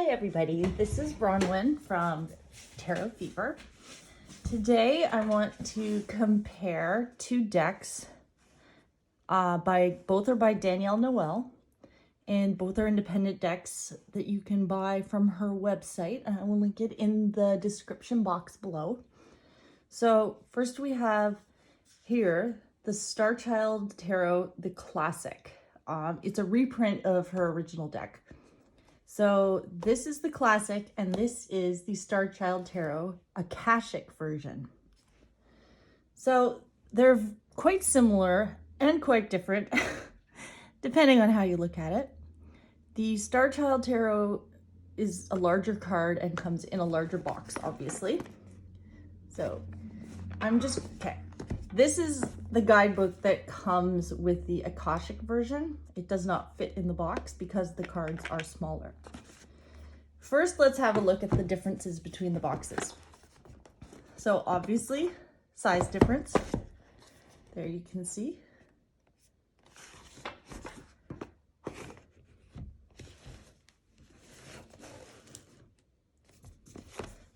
Hi everybody, this is Bronwyn from Tarot Fever. Today I want to compare two decks. Both are by Danielle Noel, and both are independent decks that you can buy from her website. I will link it in the description box below. So first we have here the Starchild Tarot, the classic. It's a reprint of her original deck. So this is the classic, and this is the Starchild Tarot Akashic version. So they're quite similar and quite different, depending on how you look at it. The Starchild Tarot is a larger card and comes in a larger box, obviously. So okay. This is the guidebook that comes with the Akashic version. It does not fit in the box because the cards are smaller. First, let's have a look at the differences between the boxes. So obviously, size difference. There you can see.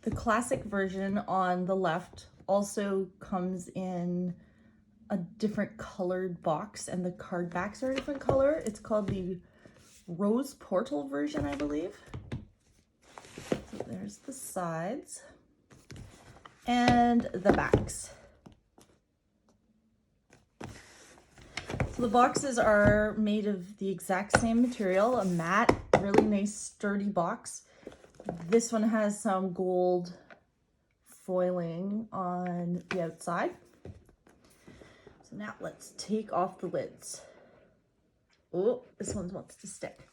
The classic version on the left also comes in a different colored box, and the card backs are a different color. It's called the Rose Portal version, I believe. So there's the sides and the backs. So the boxes are made of the exact same material, a matte, really nice sturdy box. This one has some gold foiling on the outside. So now let's take off the lids. Oh, this one wants to stick.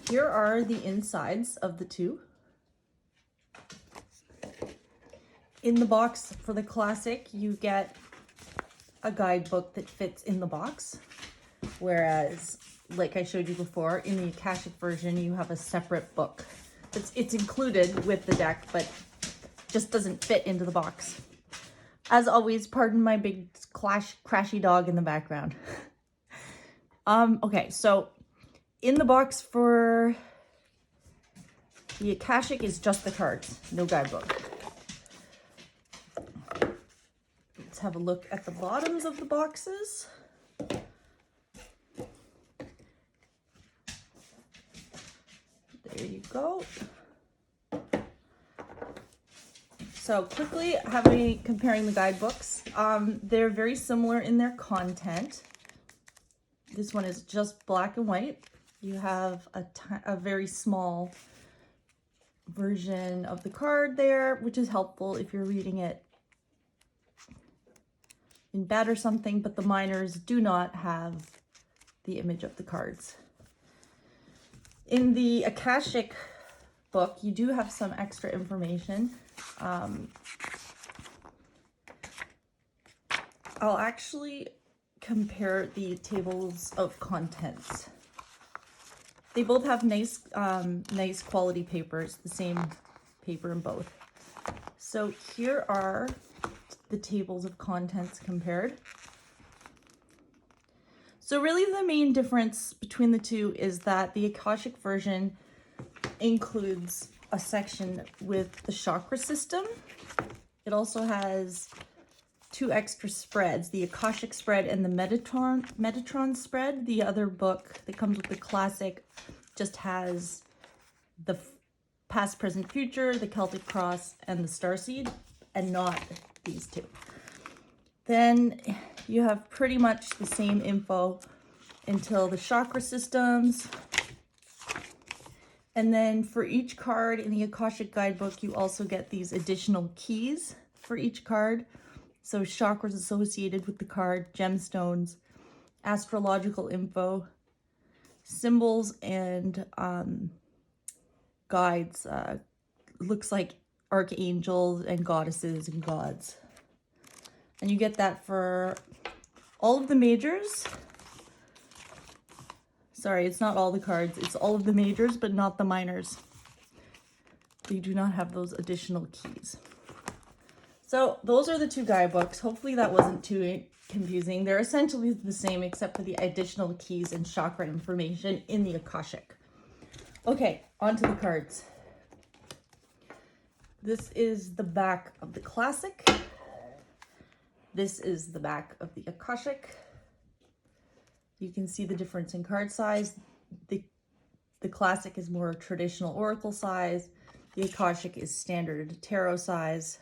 Here are the insides of the two. In the box for the classic, you get a guidebook that fits in the box, whereas like I showed you before, in the Akashic version, you have a separate book. It's included with the deck, but just doesn't fit into the box. As always, pardon my big crashy dog in the background. Okay, so in the box for the Akashic is just the cards, no guidebook. Let's have a look at the bottoms of the boxes. There you go. So quickly comparing the guidebooks, they're very similar in their content. This one is just black and white. You have a very small version of the card there, which is helpful if you're reading it in bed or something, but the minors do not have the image of the cards. In the Akashic book, you do have some extra information. I'll actually compare the tables of contents. They both have nice quality papers, the same paper in both. So here are the tables of contents compared. So really the main difference between the two is that the Akashic version includes a section with the chakra system. It also has two extra spreads, the Akashic spread and the Metatron spread. The other book that comes with the classic just has the past, present, future, the Celtic cross, and the starseed, and not these two. Then you have pretty much the same info until the chakra systems. And then for each card in the Akashic guidebook, you also get these additional keys for each card. So chakras associated with the card, gemstones, astrological info, symbols, and guides. Looks like archangels and goddesses and gods. And you get that for all of the majors. Sorry, it's not all the cards. It's all of the majors, but not the minors. They do not have those additional keys. So those are the two guidebooks. Hopefully that wasn't too confusing. They're essentially the same except for the additional keys and chakra information in the Akashic. Okay, on to the cards. This is the back of the Classic. This is the back of the Akashic. You can see the difference in card size. The Classic is more traditional oracle size. The Akashic is standard tarot size.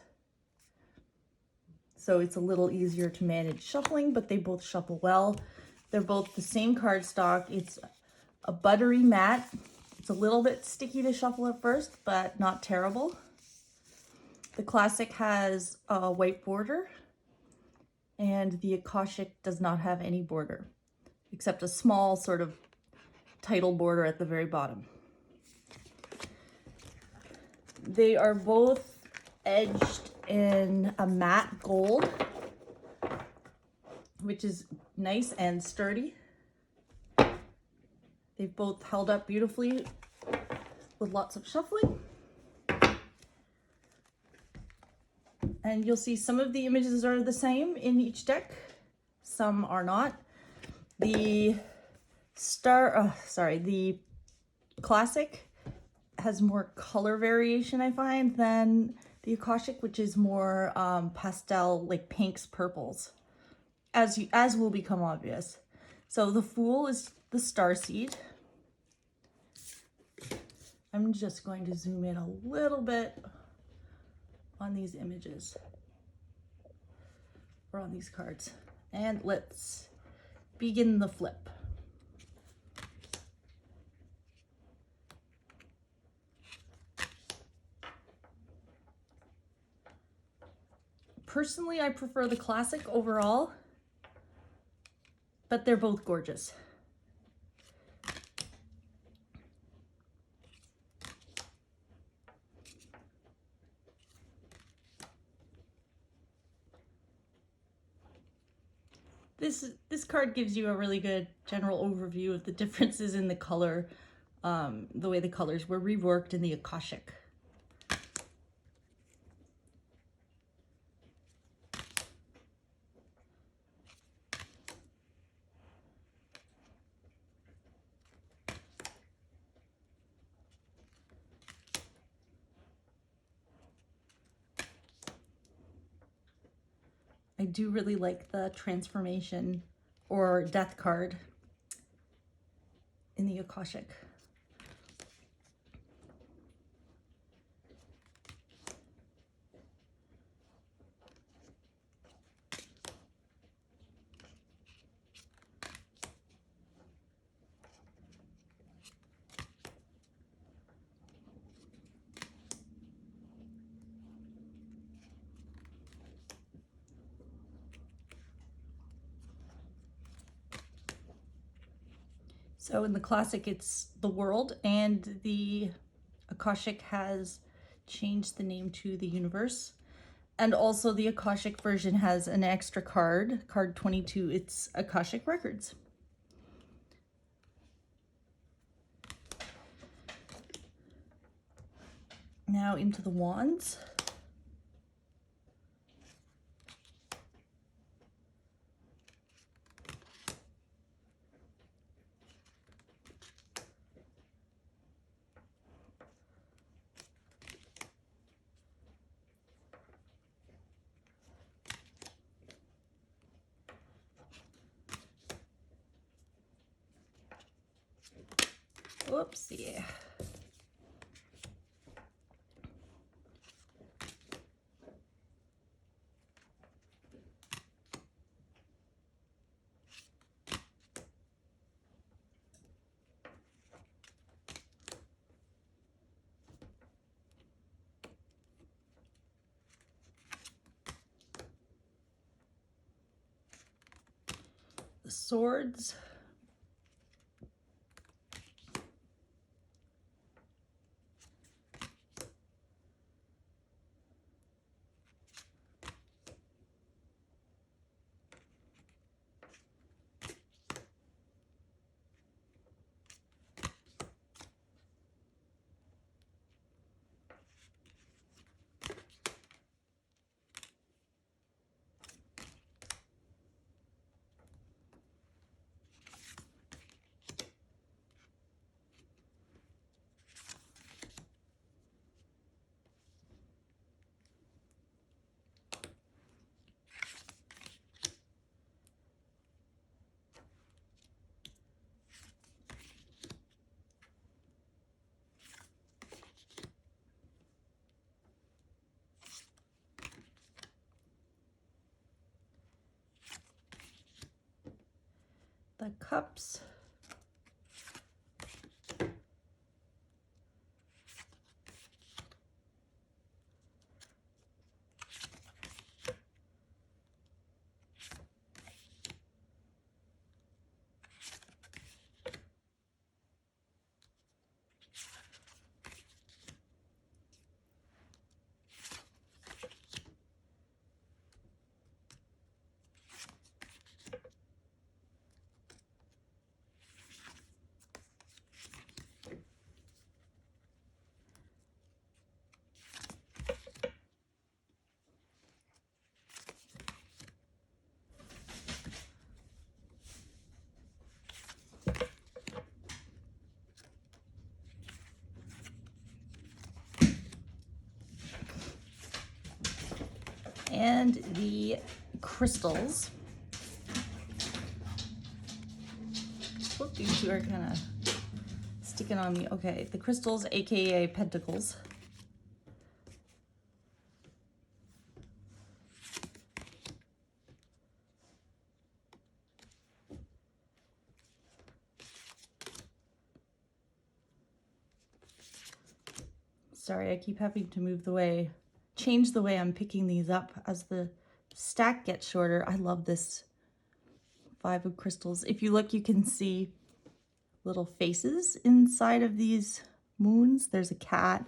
So it's a little easier to manage shuffling, but they both shuffle well. They're both the same cardstock. It's a buttery matte. It's a little bit sticky to shuffle at first, but not terrible. The Classic has a white border, and the Akashic does not have any border, except a small sort of title border at the very bottom. They are both edged in a matte gold, which is nice and sturdy. They've both held up beautifully with lots of shuffling. And you'll see some of the images are the same in each deck, some are not. The the Classic has more color variation, I find, than the Akashic, which is more pastel, like pinks, purples, as will become obvious. So the Fool is the starseed. I'm just going to zoom in a little bit on these images, or on these cards, and let's begin the flip. Personally, I prefer the Classic overall, but they're both gorgeous. This card gives you a really good general overview of the differences in the color, the way the colors were reworked in the Akashic. I do really like the transformation or death card in the Akashic. So in the Classic, it's the World, and the Akashic has changed the name to the Universe. And also the Akashic version has an extra card, card 22, it's Akashic Records. Now into the Wands. Whoops, yeah. The Swords. the Cups. And the crystals. Whoop, these two are kind of sticking on me. Okay, the crystals, aka pentacles. Sorry, I keep having to change the way I'm picking these up as the stack gets shorter. I love this 5 of crystals. If you look, you can see little faces inside of these moons. There's a cat.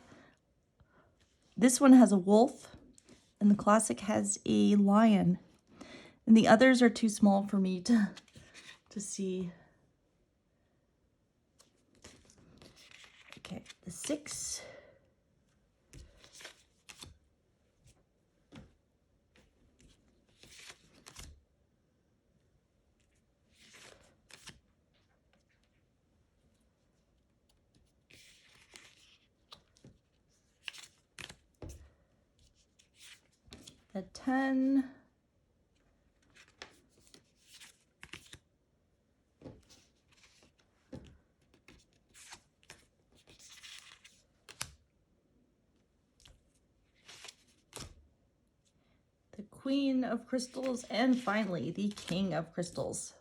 This one has a wolf, and the classic has a lion. And the others are too small for me to see. Okay, the 6. The 10. The Queen of Crystals, and finally the King of Crystals.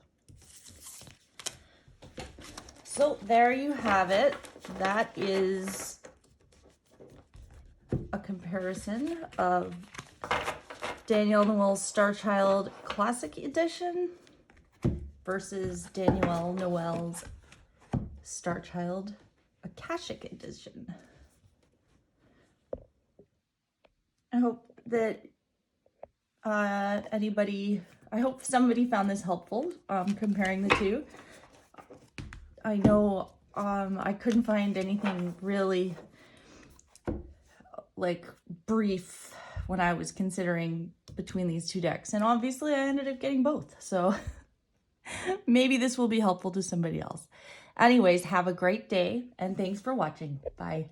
So there you have it. That is a comparison of Danielle Noel's Starchild Classic Edition versus Danielle Noel's Starchild Akashic Edition. I hope that I hope somebody found this helpful, comparing the two. I know I couldn't find anything really like brief when I was considering between these two decks, and obviously I ended up getting both, so maybe this will be helpful to somebody else. Anyways, have a great day, and thanks for watching. Bye.